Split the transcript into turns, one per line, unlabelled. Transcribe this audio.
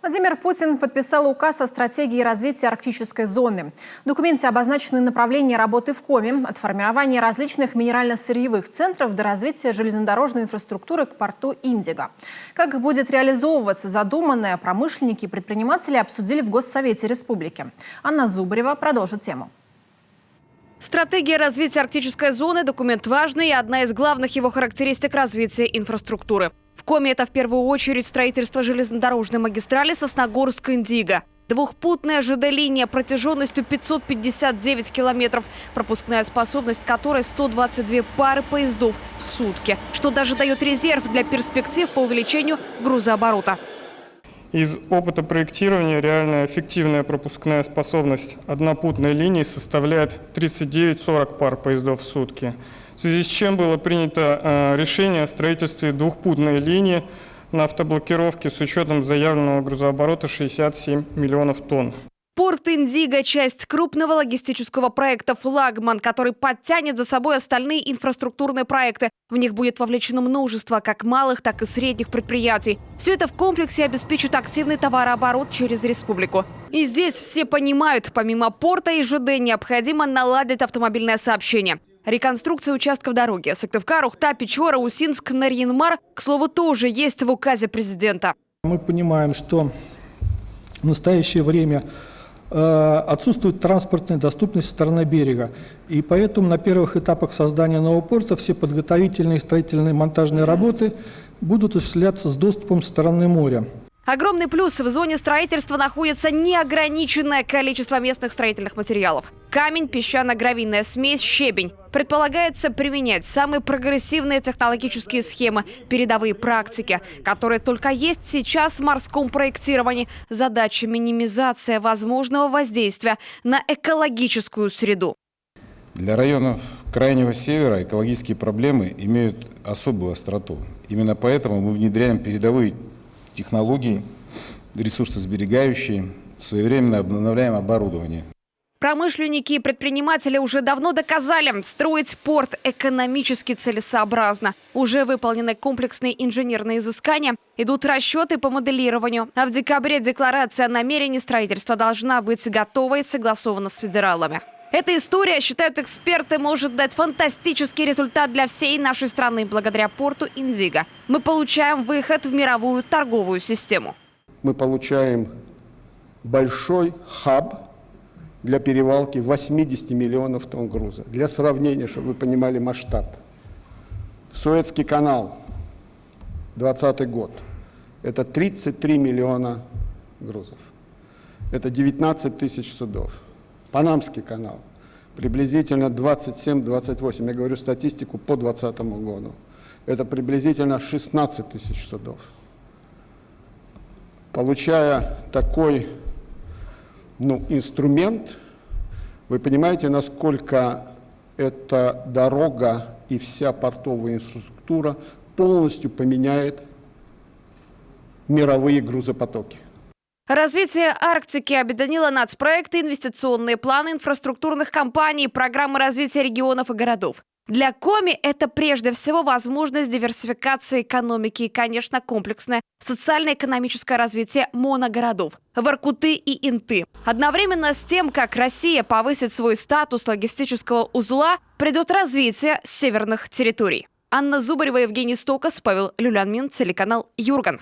Владимир Путин подписал указ о стратегии развития арктической зоны. В документе обозначены направления работы в Коми, от формирования различных минерально-сырьевых центров до развития железнодорожной инфраструктуры к порту Индиго. Как будет реализовываться задуманное, промышленники и предприниматели обсудили в Госсовете Республики. Анна Зубарева продолжит тему.
Стратегия развития арктической зоны – документ важный и одна из главных его характеристик развития инфраструктуры. В Коми это в первую очередь строительство железнодорожной магистрали Сосногорск-Индиго. Двухпутная ЖД-линия протяженностью 559 километров, пропускная способность которой 122 пары поездов в сутки, что даже дает резерв для перспектив по увеличению грузооборота.
Из опыта проектирования реальная эффективная пропускная способность однопутной линии составляет 39-40 пар поездов в сутки. В связи с чем было принято решение о строительстве двухпутной линии на автоблокировке с учетом заявленного грузооборота 67 миллионов тонн.
Порт Индиго – часть крупного логистического проекта «Флагман», который подтянет за собой остальные инфраструктурные проекты. В них будет вовлечено множество как малых, так и средних предприятий. Все это в комплексе обеспечит активный товарооборот через республику. И здесь все понимают, помимо порта и ЖД необходимо наладить автомобильное сообщение. Реконструкция участков дороги Сыктывкар, Ухта, Печора, Усинск, Нарьян-Мар, к слову, тоже есть в указе президента.
Мы понимаем, что в настоящее время отсутствует транспортная доступность со стороны берега. И поэтому на первых этапах создания нового порта все подготовительные, строительные, монтажные работы будут осуществляться с доступом со стороны моря.
Огромный плюс: в зоне строительства находится неограниченное количество местных строительных материалов. Камень, песчано-гравийная смесь, щебень. Предполагается применять самые прогрессивные технологические схемы, передовые практики, которые только есть сейчас в морском проектировании. Задача – минимизация возможного воздействия на экологическую среду.
Для районов Крайнего Севера экологические проблемы имеют особую остроту. Именно поэтому мы внедряем передовые технологии, ресурсосберегающие, своевременно обновляем оборудование.
Промышленники и предприниматели уже давно доказали, строить порт экономически целесообразно. Уже выполнены комплексные инженерные изыскания, идут расчеты по моделированию. А в декабре декларация о намерении строительства должна быть готова и согласована с федералами. Эта история, считают эксперты, может дать фантастический результат для всей нашей страны. Благодаря порту Индиго мы получаем выход в мировую торговую систему.
Мы получаем большой хаб для перевалки 80 миллионов тонн груза. Для сравнения, чтобы вы понимали масштаб. Суэцкий канал, 2020 год, это 33 миллиона грузов. Это 19 тысяч судов. Панамский канал, приблизительно 27-28, я говорю статистику по 2020 году. Это приблизительно 16 тысяч судов. Получая такой инструмент, вы понимаете, насколько эта дорога и вся портовая инфраструктура полностью поменяет мировые грузопотоки.
Развитие Арктики объединило нацпроекты, инвестиционные планы инфраструктурных компаний, программы развития регионов и городов. Для Коми это прежде всего возможность диверсификации экономики и, конечно, комплексное социально-экономическое развитие моногородов – Воркуты и Инты. Одновременно с тем, как Россия повысит свой статус логистического узла, придет развитие северных территорий. Анна Зубарева, Евгений Стокас, Павел Люлянмин, телеканал Юрган.